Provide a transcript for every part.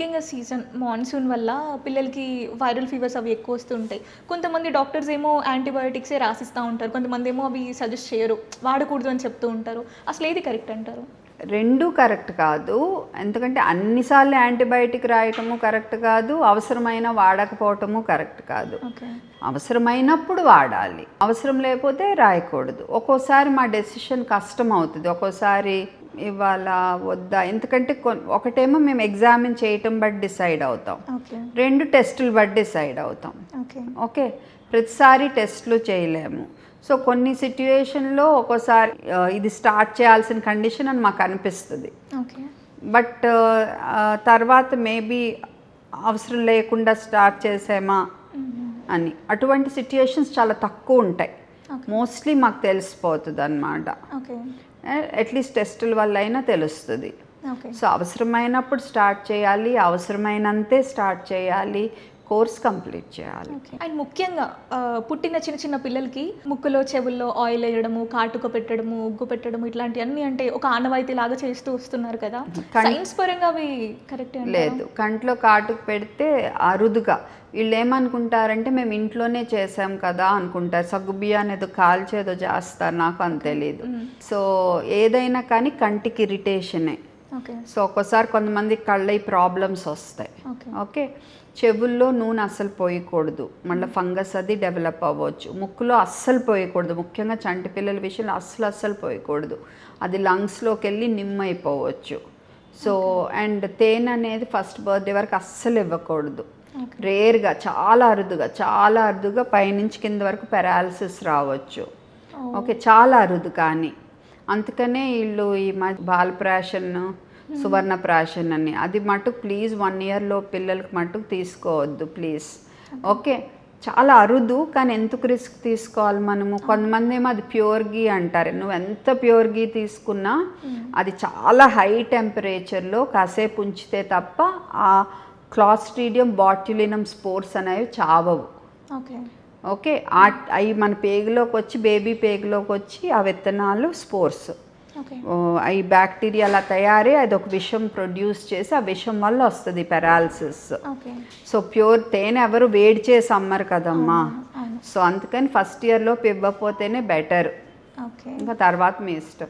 ముఖ్యంగా season monsoon వల్ల పిల్లలకి వైరల్ ఫీవర్స్ అవి ఎక్కువ వస్తుంటాయి. కొంతమంది డాక్టర్స్ ఏమో యాంటీబయోటిక్సే రాసిస్తూ ఉంటారు, కొంతమంది ఏమో అవి సజెస్ట్ చేయరు, వాడకూడదు అని చెప్తూ ఉంటారు. అసలు ఏది కరెక్ట్ అంటారు? రెండు కరెక్ట్ కాదు. ఎందుకంటే అన్నిసార్లు యాంటీబయాటిక్ రాయటము కరెక్ట్ కాదు, అవసరమైన వాడకపోవటము కరెక్ట్ కాదు. అవసరమైనప్పుడు వాడాలి, అవసరం లేకపోతే రాయకూడదు. ఒక్కోసారి మా డెసిషన్ కష్టం అవుతుంది, ఒక్కోసారి ఇవాళ వద్దా. ఎందుకంటే ఒకటేమో మేము ఎగ్జామిన్ చేయటం బట్టి డిసైడ్ అవుతాం, రెండు టెస్టులు బట్టి డిసైడ్ అవుతాం. ఓకే, ప్రతిసారి టెస్టులు చేయలేము. సో కొన్ని సిట్యుయేషన్లో ఒక్కోసారి ఇది స్టార్ట్ చేయాల్సిన కండిషన్ అని మాకు అనిపిస్తుంది, బట్ తర్వాత మేబీ అవసరం లేకుండా స్టార్ట్ చేసామా అని. అటువంటి సిట్యుయేషన్స్ చాలా తక్కువ ఉంటాయి, మోస్ట్లీ మాకు తెలిసిపోతుంది అన్నమాట. అట్లీస్ట్ టెస్టుల వల్ల అయినా తెలుస్తుంది. సో అవసరమైనప్పుడు స్టార్ట్ చేయాలి, అవసరమైనంతే స్టార్ట్ చేయాలి, కోర్స్ కంప్లీట్ చేయాలి. అండ్ ముఖ్యంగా పుట్టిన చిన్న చిన్న పిల్లలకి ముక్కులో చెవుల్లో ఆయిల్ వేయడము, కాటుక పెట్టడము, ఉగ్గు పెట్టడము, ఇట్లాంటివన్నీ అంటే ఒక ఆనవాయితీ లాగా చేస్తూ వస్తున్నారు కదా, సైన్స్ పరంగా అవి కరెక్ట్ లేదు. కంట్లో కాటుక పెడితే అరుదుగా వీళ్ళు ఏమనుకుంటారంటే మేము ఇంట్లోనే చేసాం కదా అనుకుంటారు. సగ్గుబియ్యాన్ని ఏదో కాల్చేదో చేస్తారు, నాకు అంత తెలీదు. సో ఏదైనా కానీ కంటికి ఇరిటేషనే. సో ఒక్కోసారి కొంతమంది కళ్ళ ప్రాబ్లమ్స్ వస్తాయి. ఓకే, చెవుల్లో నూనె అస్సలు పోయకూడదు, మళ్ళీ ఫంగస్ అది డెవలప్ అవ్వచ్చు. ముక్కులో అస్సలు పోయకూడదు, ముఖ్యంగా చంటి పిల్లల విషయంలో అస్సలు పోయకూడదు, అది లంగ్స్లోకి వెళ్ళి నిమ్మైపోవచ్చు. సో అండ్ తేనె అనేది ఫస్ట్ బర్త్డే వరకు అస్సలు ఇవ్వకూడదు. రేర్గా చాలా అరుదుగా పైనుంచి కింద వరకు పెరాలసిస్ రావచ్చు. ఓకే, చాలా అరుదు. కానీ అందుకనే వీళ్ళు ఈ బాలప్రాషన్, సువర్ణప్రాషన్ అని అది మటుకు ప్లీజ్ 1 yearలో పిల్లలకి మటుకు తీసుకోవద్దు ప్లీజ్. ఓకే, చాలా అరుదు, కానీ ఎందుకు రిస్క్ తీసుకోవాలి మనము? కొంతమంది ఏమో అది ప్యూర్ గీ అంటారు. నువ్వు ఎంత ప్యూర్ గీ తీసుకున్నా అది చాలా హై టెంపరేచర్లో కాసేపు ఉంచితే తప్ప ఆ క్లాస్ట్రీడియం బాట్యులినం స్పోర్స్ అనేవి చావవు. ఓకే, అవి మన పేగులోకి వచ్చి, బేబీ పేగులోకి వచ్చి ఆ విత్తనాలు స్పోర్స్ అవి బ్యాక్టీరియా అలా తయారై అది ఒక విషం ప్రొడ్యూస్ చేసి ఆ విషం వల్ల వస్తుంది పెరాలసిస్. సో ప్యూర్ తేనె ఎవరు వేడి చేసి అమ్మరు కదమ్మా. సో అందుకని ఫస్ట్ ఇయర్లో ఇవ్వకపోతేనే బెటర్, ఇంకా తర్వాత మీ ఇష్టం.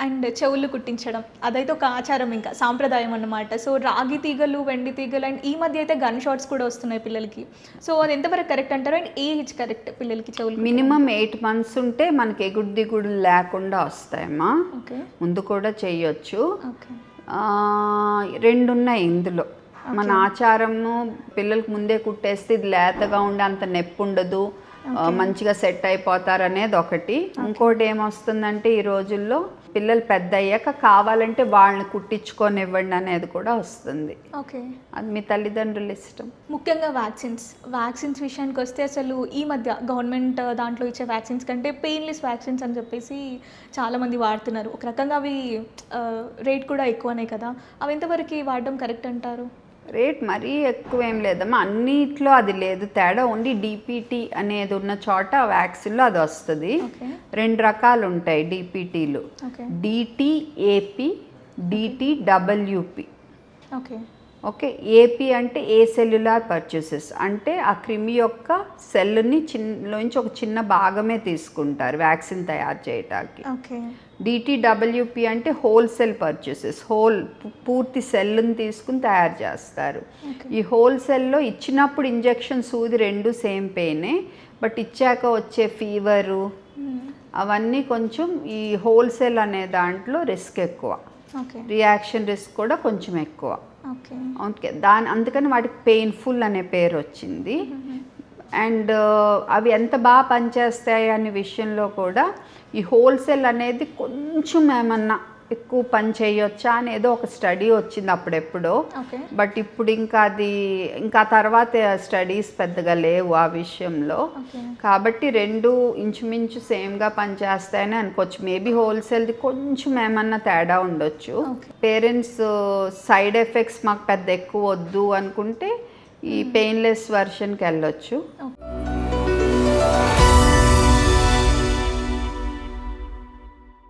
అండ్ చెవులు కుట్టించడం అదైతే ఒక ఆచారం, ఇంకా సాంప్రదాయం అన్నమాట. సో రాగి తీగలు, వెండి తీగలు, అండ్ ఈ మధ్య అయితే గన్ షాట్స్ కూడా వస్తున్నాయి పిల్లలకి. సో అది ఎంతవరకు కరెక్ట్ అంటారు? అండ్ ఏజ్ కరెక్ట్ పిల్లలకి చెవులు? మినిమం 8 months ఉంటే మనకి ఎగుడు దిగుడు లేకుండా వస్తాయమ్మా. ముందు కూడా చెయ్యొచ్చు. 2 ఉన్నాయి ఇందులో. మన ఆచారము పిల్లలకి ముందే కుట్టేస్తే ఇది లేతగా ఉండి అంత నొప్పి ఉండదు, మంచిగా సెట్ అయిపోతారు అనేది ఒకటి. ఇంకోటి ఏమొస్తుందంటే ఈ రోజుల్లో పిల్లలు పెద్ద అయ్యాక కావాలంటే వాళ్ళని కుట్టించుకొని ఇవ్వండి అనేది కూడా వస్తుంది. అది మీ తల్లిదండ్రుల ఇష్టం. ముఖ్యంగా వ్యాక్సిన్స్ విషయానికి వస్తే అసలు ఈ మధ్య గవర్నమెంట్ దాంట్లో ఇచ్చే వ్యాక్సిన్స్ కంటే పెయిన్లెస్ వ్యాక్సిన్స్ అని చెప్పేసి చాలామంది వాడుతున్నారు. ఒక రకంగా అవి రేట్ కూడా ఎక్కువనే కదా, అవి ఎంతవరకు వాడడం కరెక్ట్ అంటారు? రేట్ మరీ ఎక్కువ ఏం లేదమ్మా, అన్నిట్లో అది లేదు తేడా. ఓన్లీ డిపిటి అనేది ఉన్న చోట వ్యాక్సిన్లో అది వస్తుంది. 2 రకాలు ఉంటాయి డిపిటీలు, డిటిఏపి, డిటిడబ్ల్యూపి. ఓకే, ఏపీ అంటే ఏ సెల్యులార్ పర్చేసెస్, అంటే ఆ క్రిమి యొక్క సెల్ని లోంచి ఒక చిన్న భాగమే తీసుకుంటారు వ్యాక్సిన్ తయారు చేయటానికి. డిటిడబ్ల్యూపి అంటే హోల్సేల్ పర్చేసెస్, పూర్తి సెల్ని తీసుకుని తయారు చేస్తారు. ఈ హోల్సేల్లో ఇచ్చినప్పుడు ఇంజెక్షన్ సూది 2 సేమ్ పెయినే, బట్ ఇచ్చాక వచ్చే ఫీవరు అవన్నీ కొంచెం ఈ హోల్సేల్ అనే దాంట్లో రిస్క్ ఎక్కువ, రియాక్షన్ రిస్క్ కూడా కొంచెం ఎక్కువ. ఓకే, అందుకని వాటికి పెయిన్ఫుల్ అనే పేరు వచ్చింది. అండ్ అవి ఎంత బాగా పనిచేస్తాయి అనే విషయంలో కూడా ఈ హోల్సేల్ అనేది కొంచెం ఏమన్నా ఎక్కువ పని చేయొచ్చా అనేదో ఒక స్టడీ వచ్చింది అప్పుడెప్పుడో, బట్ ఇప్పుడు ఇంకా తర్వాత స్టడీస్ పెద్దగా లేవు ఆ విషయంలో. కాబట్టి 2 ఇంచుమించు సేమ్గా పనిచేస్తాయని అనుకోవచ్చు. మేబీ హోల్సేల్ది కొంచెం ఏమన్నా తేడా ఉండొచ్చు. పేరెంట్స్ సైడ్ ఎఫెక్ట్స్ మాకు పెద్ద ఎక్కువ వద్దు అనుకుంటే ఈ పెయిన్లెస్ వర్షన్కి వెళ్ళొచ్చు.